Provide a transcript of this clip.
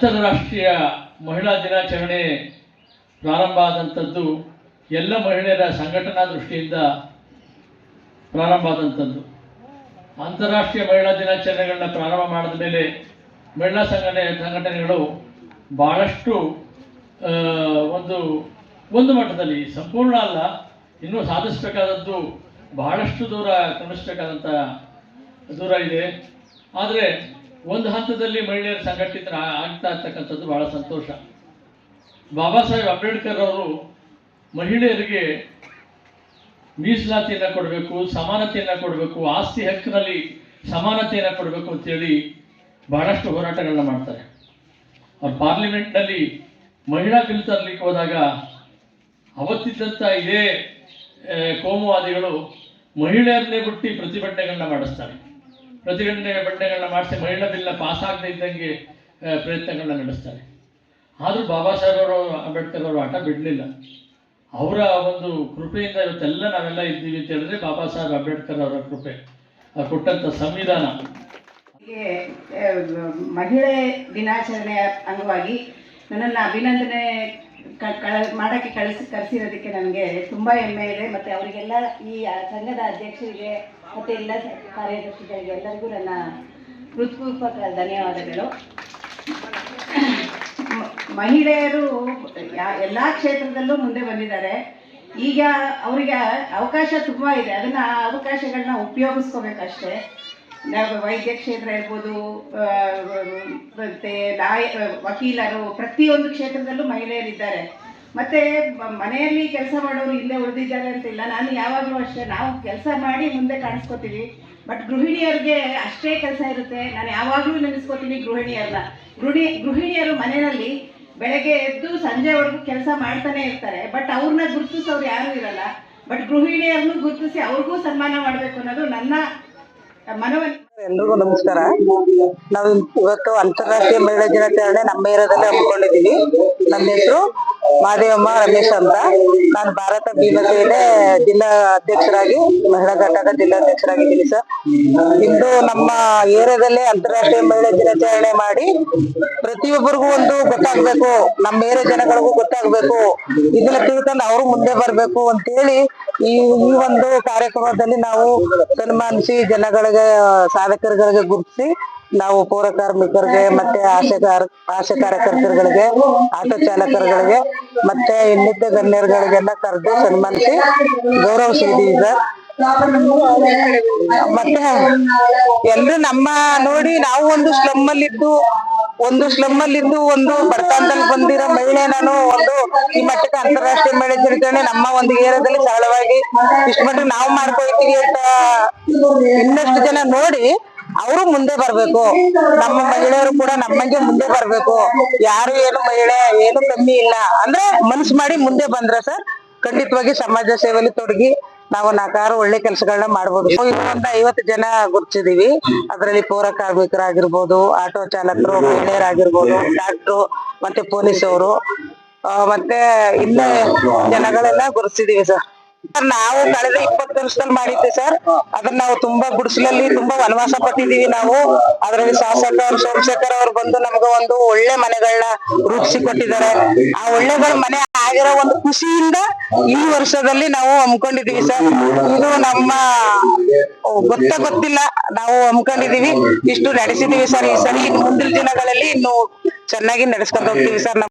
ಅಂತಾರಾಷ್ಟ್ರೀಯ ಮಹಿಳಾ ದಿನಾಚರಣೆ ಪ್ರಾರಂಭ ಆದಂಥದ್ದು ಎಲ್ಲ ಮಹಿಳೆಯರ ಸಂಘಟನಾ ದೃಷ್ಟಿಯಿಂದ ಪ್ರಾರಂಭ ಆದಂಥದ್ದು. ಅಂತಾರಾಷ್ಟ್ರೀಯ ಮಹಿಳಾ ದಿನಾಚರಣೆಗಳನ್ನ ಪ್ರಾರಂಭ ಮಾಡಿದ ಮೇಲೆ ಮಹಿಳಾ ಸಂಘಟನೆಗಳು ಭಾಳಷ್ಟು ಒಂದು ಮಟ್ಟದಲ್ಲಿ ಸಂಪೂರ್ಣ ಅಲ್ಲ, ಇನ್ನೂ ಸಾಧಿಸಬೇಕಾದದ್ದು ಬಹಳಷ್ಟು ದೂರ ಕ್ರಮಿಸಬೇಕಾದಂಥ ದೂರ ಇದೆ. ಆದರೆ ಒಂದು ಹಂತದಲ್ಲಿ ಮಹಿಳೆಯರ ಸಂಘಟಿತರ ಆಗ್ತಾ ಇರ್ತಕ್ಕಂಥದ್ದು ಬಹಳ ಸಂತೋಷ. ಬಾಬಾ ಸಾಹೇಬ್ ಅಂಬೇಡ್ಕರ್ ಅವರು ಮಹಿಳೆಯರಿಗೆ ಮೀಸಲಾತಿಯನ್ನು ಕೊಡಬೇಕು, ಸಮಾನತೆಯನ್ನು ಕೊಡಬೇಕು, ಆಸ್ತಿ ಹಕ್ಕಿನಲ್ಲಿ ಸಮಾನತೆಯನ್ನು ಕೊಡಬೇಕು ಅಂತೇಳಿ ಬಹಳಷ್ಟು ಹೋರಾಟಗಳನ್ನ ಮಾಡ್ತಾರೆ. ಅವ್ರು ಪಾರ್ಲಿಮೆಂಟ್ನಲ್ಲಿ ಮಹಿಳಾ ಬಿಲ್ ತರಲಿಕ್ಕೆ ಹೋದಾಗ ಅವತ್ತಿದ್ದಂಥ ಇದೇ ಕೋಮುವಾದಿಗಳು ಮಹಿಳೆಯರನ್ನೇ ಬಿಟ್ಟು ಪ್ರತಿಭಟನೆಗಳನ್ನ ಮಾಡಿಸಿ ಮಹಿಳಾ ಬಿಲ್ನ ಪಾಸ್ ಆಗದೆ ಇದ್ದಂಗೆ ಪ್ರಯತ್ನಗಳನ್ನ ನಡೆಸ್ತಾರೆ. ಆದರೂ ಬಾಬಾ ಸಾಹೇಬ್ ಅಂಬೇಡ್ಕರ್ ಅವರು ಆಟ ಬಿಡಲಿಲ್ಲ. ಅವರ ಒಂದು ಕೃಪೆಯಿಂದ ಇವತ್ತೆಲ್ಲ ನಾವೆಲ್ಲ ಇದ್ದೀವಿ ಅಂತ ಹೇಳಿದ್ರೆ ಬಾಬಾ ಸಾಹೇಬ್ ಅಂಬೇಡ್ಕರ್ ಅವರ ಕೃಪೆ, ಕೊಟ್ಟಂಥ ಸಂವಿಧಾನ. ಮಹಿಳೆ ದಿನಾಚರಣೆಯ ಅಂಗವಾಗಿ ನನ್ನನ್ನು ಅಭಿನಂದನೆ ಮಾಡೋಕ್ಕೆ ಕರೆಸಿರೋದಕ್ಕೆ ನನಗೆ ತುಂಬ ಹೆಮ್ಮೆ ಇದೆ. ಮತ್ತು ಅವರಿಗೆಲ್ಲ ಈ ಸಂಘದ ಅಧ್ಯಕ್ಷರಿಗೆ ಮತ್ತು ಎಲ್ಲ ಕಾರ್ಯದರ್ಶಿಗಳಿಗೆ ಎಲ್ಲರಿಗೂ ನನ್ನ ಹೃತ್ಪೂರ್ವಕ ಧನ್ಯವಾದಗಳು. ಮಹಿಳೆಯರು ಎಲ್ಲ ಕ್ಷೇತ್ರದಲ್ಲೂ ಮುಂದೆ ಬಂದಿದ್ದಾರೆ. ಈಗ ಅವರಿಗೆ ಅವಕಾಶ ತುಂಬ ಇದೆ, ಅದನ್ನು ಆ ಅವಕಾಶಗಳನ್ನ ಉಪಯೋಗಿಸ್ಕೋಬೇಕಷ್ಟೇ. ವೈದ್ಯ ಕ್ಷೇತ್ರ ಇರ್ಬೋದು, ಮತ್ತು ವಕೀಲರು, ಪ್ರತಿಯೊಂದು ಕ್ಷೇತ್ರದಲ್ಲೂ ಮಹಿಳೆಯರಿದ್ದಾರೆ. ಮತ್ತು ಮನೆಯಲ್ಲಿ ಕೆಲಸ ಮಾಡೋರು ಹಿಂದೆ ಉಳಿದಿದ್ದಾರೆ ಅಂತಿಲ್ಲ. ನಾನು ಯಾವಾಗಲೂ ಅಷ್ಟೇ, ನಾವು ಕೆಲಸ ಮಾಡಿ ಮುಂದೆ ಕಾಣಿಸ್ಕೋತೀವಿ. ಬಟ್ ಗೃಹಿಣಿಯರಿಗೆ ಅಷ್ಟೇ ಕೆಲಸ ಇರುತ್ತೆ. ನಾನು ಯಾವಾಗಲೂ ನೆನೆಸ್ಕೋತೀನಿ ಗೃಹಿಣಿಯರನ್ನ. ಗೃಹಿಣಿಯರು ಮನೆಯಲ್ಲಿ ಬೆಳಗ್ಗೆ ಎದ್ದು ಸಂಜೆವರೆಗೂ ಕೆಲಸ ಮಾಡ್ತಾನೆ ಇರ್ತಾರೆ. ಬಟ್ ಅವ್ರನ್ನ ಗುರುತಿಸೋರು ಯಾರೂ ಇರಲ್ಲ. ಬಟ್ ಗೃಹಿಣಿಯರನ್ನು ಗುರುತಿಸಿ ಅವ್ರಿಗೂ ಸನ್ಮಾನ ಮಾಡಬೇಕು ಅನ್ನೋದು ನನ್ನ ಮನವಿ. ಎಲ್ರಿಗೂ ನಮಸ್ಕಾರ. ನಾವು ಇವತ್ತು ಅಂತಾರಾಷ್ಟ್ರೀಯ ಮಹಿಳಾ ದಿನಾಚರಣೆ ನಮ್ಮ ಏರಿಯಾದಲ್ಲಿ ಹಮ್ಮಿಕೊಂಡಿದ್ದೀವಿ. ನನ್ನ ಹೆಸರು ಮಾದೇವಮ್ಮ ರಮೇಶ್ ಅಂತ. ನಾನು ಭಾರತ ಭೀಮಸೇನೆ ಜಿಲ್ಲಾ ಅಧ್ಯಕ್ಷರಾಗಿ, ಮಹಿಳಾ ಘಟಕದ ಜಿಲ್ಲಾಧ್ಯಕ್ಷರಾಗಿದ್ದೀನಿ ಸರ್. ಇಂದು ನಮ್ಮ ಏರಿಯಾದಲ್ಲೇ ಅಂತಾರಾಷ್ಟ್ರೀಯ ಮಹಿಳಾ ದಿನಾಚರಣೆ ಮಾಡಿ ಪ್ರತಿಯೊಬ್ಬರಿಗೂ ಒಂದು ಗೊತ್ತಾಗ್ಬೇಕು, ನಮ್ಮ ಏರಿಯಾ ಜನಗಳಿಗೂ ಗೊತ್ತಾಗ್ಬೇಕು, ಇದನ್ನ ತಿಳ್ಕೊಂಡು ಅವರು ಮುಂದೆ ಬರ್ಬೇಕು ಅಂತೇಳಿ ಈ ಒಂದು ಕಾರ್ಯಕ್ರಮದಲ್ಲಿ ನಾವು ಸನ್ಮಾನಿಸಿ ಜನಗಳಿಗೆ, ಸಾಧಕರುಗಳಿಗೆ ಗುರುತಿಸಿ ನಾವು ಪೌರ ಕಾರ್ಮಿಕರಿಗೆ ಮತ್ತೆ ಆಶಾ ಕಾರ್ಯಕರ್ತರುಗಳಿಗೆ, ಆಟೋ ಚಾಲಕರುಗಳಿಗೆ ಮತ್ತೆ ಇನ್ನಿತರ ಗಣ್ಯರುಗಳಿಗೆಲ್ಲ ಕರೆದು ಸನ್ಮಾನಿಸಿ ಗೌರವಿಸಿದೀವಿ ಸರ್. ಮತ್ತೆ ಎಲ್ರು ನಮ್ಮ ನೋಡಿ ನಾವು ಒಂದು ಸ್ಲಮ್ ಅಲ್ಲಿದ್ದು ಒಂದು ಬಡತನದಲ್ಲಿ ಬಂದಿರೋ ಮಹಿಳೆ. ನಾನು ಒಂದು ಈ ಮಟ್ಟಕ್ಕೆ ಅಂತಾರಾಷ್ಟ್ರೀಯ ಮಹಿಳಾ ದಿನಾಚರಣೆ ನಮ್ಮ ಒಂದು ಏರಿಯಾದಲ್ಲಿ ಸರಳವಾಗಿ ಇಷ್ಟು ಮಟ್ಟಿಗೆ ನಾವು ಮಾಡ್ಕೊಳ್ತೀವಿ ಅಂತ ಇನ್ನಷ್ಟು ಜನ ನೋಡಿ ಅವರು ಮುಂದೆ ಬರ್ಬೇಕು. ನಮ್ಮ ಮಹಿಳೆಯರು ಕೂಡ ನಮ್ಮಂಗೆ ಮುಂದೆ ಬರ್ಬೇಕು. ಯಾರು ಏನು ಮಹಿಳೆ ಏನು ಕಮ್ಮಿ ಇಲ್ಲ ಅಂದ್ರೆ ಮನಸ್ಸು ಮಾಡಿ ಮುಂದೆ ಬಂದ್ರೆ ಸರ್ ಖಂಡಿತವಾಗಿ ಸಮಾಜ ಸೇವೆಯಲ್ಲಿ ತೊಡಗಿ ನಾವು 4 ಒಳ್ಳೆ ಕೆಲಸಗಳನ್ನ ಮಾಡ್ಬೋದು. ಒಂದು 50 ಜನ ಗುರುತಿಸಿದೀವಿ. ಅದರಲ್ಲಿ ಪೌರ ಕಾರ್ಮಿಕರಾಗಿರ್ಬೋದು, ಆಟೋ ಚಾಲಕರು, ಮಹಿಳೆಯರಾಗಿರ್ಬೋದು, ಡಾಕ್ಟ್ರು ಮತ್ತೆ ಪೊಲೀಸ್ ಅವರು ಮತ್ತೆ ಇನ್ನ ಜನಗಳೆಲ್ಲ ಗುರುತಿಸಿದೀವಿ ಸರ್. ನಾವು ಕಳೆದ 20 ವರ್ಷದಲ್ಲಿ ಮಾಡಿದ್ವಿ ಸರ್. ಅದನ್ನ ನಾವು ತುಂಬಾ ಗುಡಿಸಲಲ್ಲಿ ತುಂಬಾ ವನವಾಸ ಪಟ್ಟಿದೀವಿ ನಾವು. ಅದರಲ್ಲಿ ಶಾಸಕರು, ಸೋಮಶೇಖರ್ ಅವರು ಬಂದು ನಮ್ಗೆ ಒಂದು ಒಳ್ಳೆ ಮನೆಗಳನ್ನ ರೂಪಿಸಿ ಕೊಟ್ಟಿದ್ದಾರೆ. ಆ ಒಳ್ಳೆಗಳ ಮನೆ ಆಗಿರೋ ಒಂದು ಖುಷಿಯಿಂದ ಈ ವರ್ಷದಲ್ಲಿ ನಾವು ಹಮ್ಮಿಕೊಂಡಿದೀವಿ ಸರ್. ಇದು ನಮ್ಮ ಗೊತ್ತಿಲ್ಲ, ನಾವು ಹಮ್ಮಿಕೊಂಡಿದೀವಿ, ಇಷ್ಟು ನಡೆಸಿದೀವಿ ಸರ್. ಈ ಸರಿ ಮುಂದಿನ ದಿನಗಳಲ್ಲಿ ಇನ್ನು ಚೆನ್ನಾಗಿ ನಡೆಸ್ಕೊಂಡು ಹೋಗ್ತೀವಿ ಸರ್.